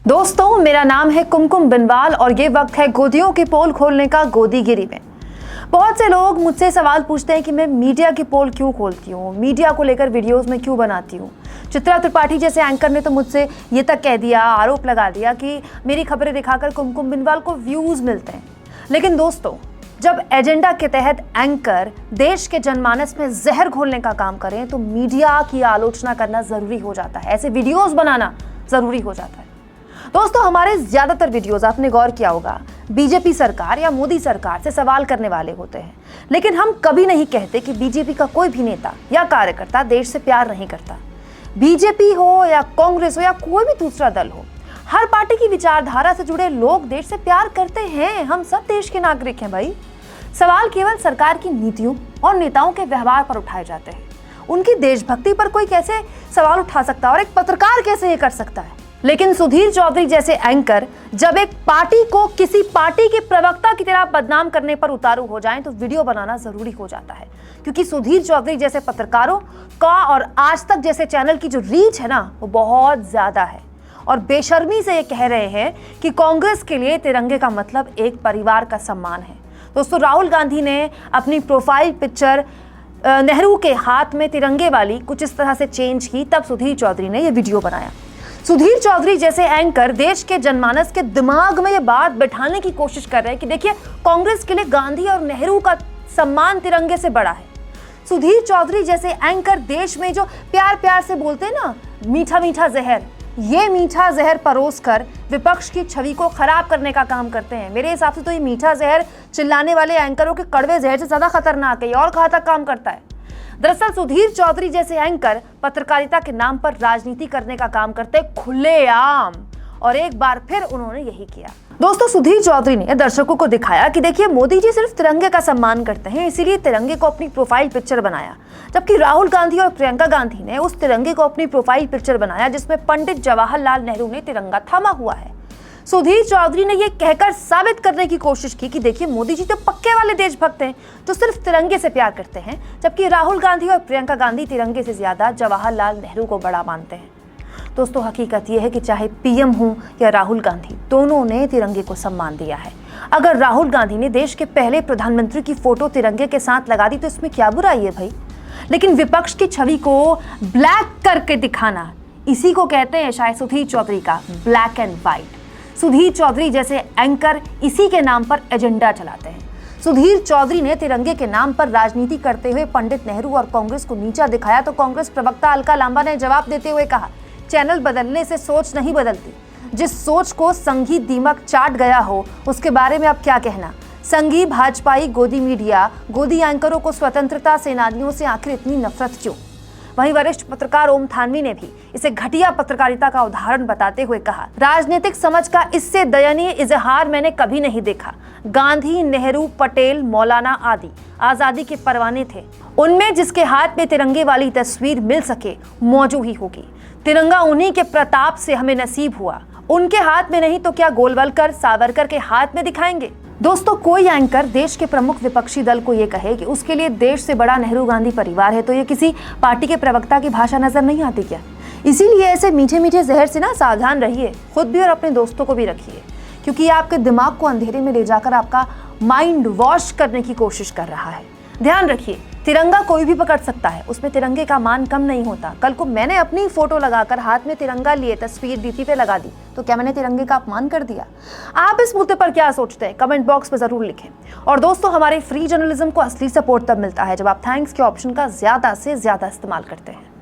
दोस्तों, मेरा नाम है कुमकुम बिनवाल और ये वक्त है गोदियों की पोल खोलने का गोदीगिरी में। बहुत से लोग मुझसे सवाल पूछते हैं कि मैं मीडिया की पोल क्यों खोलती हूँ, मीडिया को लेकर वीडियोस में क्यों बनाती हूँ। चित्रा त्रिपाठी जैसे एंकर ने तो मुझसे ये तक कह दिया, आरोप लगा दिया कि मेरी खबरें दिखाकर कुमकुम बिनवाल को व्यूज मिलते हैं। लेकिन दोस्तों, जब एजेंडा के तहत एंकर देश के जनमानस में जहर घोलने का काम करें तो मीडिया की आलोचना करना जरूरी हो जाता है, ऐसे वीडियोस बनाना जरूरी हो जाता है। दोस्तों, हमारे ज्यादातर वीडियोस आपने गौर किया होगा बीजेपी सरकार या मोदी सरकार से सवाल करने वाले होते हैं, लेकिन हम कभी नहीं कहते कि बीजेपी का कोई भी नेता या कार्यकर्ता देश से प्यार नहीं करता। बीजेपी हो या कांग्रेस हो या कोई भी दूसरा दल हो, हर पार्टी की विचारधारा से जुड़े लोग देश से प्यार करते हैं। हम सब देश के नागरिक हैं भाई। सवाल केवल सरकार की नीतियों और नेताओं के व्यवहार पर उठाए जाते हैं। उनकी देशभक्ति पर कोई कैसे सवाल उठा सकता है और एक पत्रकार कैसे ये कर सकता है। लेकिन सुधीर चौधरी जैसे एंकर जब एक पार्टी को किसी पार्टी के प्रवक्ता की तरह बदनाम करने पर उतारू हो जाएं तो वीडियो बनाना जरूरी हो जाता है, क्योंकि सुधीर चौधरी जैसे पत्रकारों का और आज तक जैसे चैनल की जो रीच है ना, वो बहुत ज्यादा है और बेशर्मी से ये कह रहे हैं कि कांग्रेस के लिए तिरंगे का मतलब एक परिवार का सम्मान है। दोस्तों, राहुल गांधी ने अपनी प्रोफाइल पिक्चर नेहरू के हाथ में तिरंगे वाली कुछ इस तरह से चेंज की, तब सुधीर चौधरी ने ये वीडियो बनाया। सुधीर चौधरी जैसे एंकर देश के जनमानस के दिमाग में ये बात बैठाने की कोशिश कर रहे हैं कि देखिए, कांग्रेस के लिए गांधी और नेहरू का सम्मान तिरंगे से बड़ा है। सुधीर चौधरी जैसे एंकर देश में जो प्यार प्यार से बोलते हैं ना, मीठा मीठा जहर, ये मीठा जहर परोस कर विपक्ष की छवि को खराब करने का काम करते हैं। मेरे हिसाब से तो ये मीठा जहर चिल्लाने वाले एंकरों के कड़वे जहर से ज्यादा खतरनाक है और घातक काम करता है। दरअसल सुधीर चौधरी जैसे एंकर पत्रकारिता के नाम पर राजनीति करने का काम करते खुलेआम, और एक बार फिर उन्होंने यही किया। दोस्तों, सुधीर चौधरी ने दर्शकों को दिखाया कि देखिए, मोदी जी सिर्फ तिरंगे का सम्मान करते हैं, इसीलिए तिरंगे को अपनी प्रोफाइल पिक्चर बनाया। जबकि राहुल गांधी और प्रियंका गांधी ने उस तिरंगे को अपनी प्रोफाइल पिक्चर बनाया जिसमें पंडित जवाहरलाल नेहरू ने तिरंगा थामा हुआ है। सुधीर चौधरी ने यह कहकर साबित करने की कोशिश की कि देखिए, मोदी जी तो पक्के वाले देशभक्त हैं जो सिर्फ तिरंगे से प्यार करते हैं, जबकि राहुल गांधी और प्रियंका गांधी तिरंगे से ज्यादा जवाहरलाल नेहरू को बड़ा मानते हैं। दोस्तों, हकीकत यह है कि चाहे पीएम हो या राहुल गांधी, दोनों ने तिरंगे को सम्मान दिया है। अगर राहुल गांधी ने देश के पहले प्रधानमंत्री की फोटो तिरंगे के साथ लगा दी तो इसमें क्या बुराई है भाई। लेकिन विपक्ष की छवि को ब्लैक करके दिखाना, इसी को कहते हैं शायद सुधीर चौधरी का black and white. Sudhir Chaudhary जैसे एंकर इसी के नाम पर एजेंडा चलाते हैं। सुधीर चौधरी ने तिरंगे के नाम पर राजनीति करते हुए पंडित नेहरू और कांग्रेस को नीचा दिखाया तो कांग्रेस प्रवक्ता अलका लांबा ने जवाब देते हुए कहा, चैनल बदलने से सोच नहीं बदलती। जिस सोच को संघी दीमक चाट गया हो उसके बारे में अब क्या कहना। संघी भाजपाई गोदी मीडिया, गोदी एंकरों को स्वतंत्रता सेनानियों से आखिर इतनी नफरत क्यों। वहीं वरिष्ठ पत्रकार ओम थानवी ने भी इसे घटिया पत्रकारिता का उदाहरण बताते हुए कहा, राजनीतिक समझ का इससे दयनीय इजहार मैंने कभी नहीं देखा। गांधी, नेहरू, पटेल, मौलाना आदि आजादी के परवाने थे। उनमें जिसके हाथ में तिरंगे वाली तस्वीर मिल सके मौजूद ही होगी। तिरंगा उन्हीं के प्रताप से हमें नसीब हुआ, उनके हाथ में नहीं तो क्या गोलवलकर, सावरकर के हाथ में दिखाएंगे। दोस्तों, कोई एंकर देश के प्रमुख विपक्षी दल को यह कहे कि उसके लिए देश से बड़ा नेहरू गांधी परिवार है तो ये किसी पार्टी के प्रवक्ता की भाषा नजर नहीं आती क्या। इसीलिए ऐसे मीठे मीठे जहर से ना सावधान रहिए, खुद भी और अपने दोस्तों को भी रखिए, क्योंकि ये आपके दिमाग को अंधेरे में ले जाकर आपका माइंड वॉश करने की कोशिश कर रहा है। ध्यान रखिए, तिरंगा कोई भी पकड़ सकता है, उसमें तिरंगे का मान कम नहीं होता। कल को मैंने अपनी फोटो लगाकर हाथ में तिरंगा लिए तस्वीर डीपी पे लगा दी तो क्या मैंने तिरंगे का अपमान कर दिया। आप इस मुद्दे पर क्या सोचते हैं, कमेंट बॉक्स में जरूर लिखें। और दोस्तों, हमारे फ्री जर्नलिज्म को असली सपोर्ट तब मिलता है जब आप थैंक्स के ऑप्शन का ज्यादा से ज्यादा इस्तेमाल करते हैं।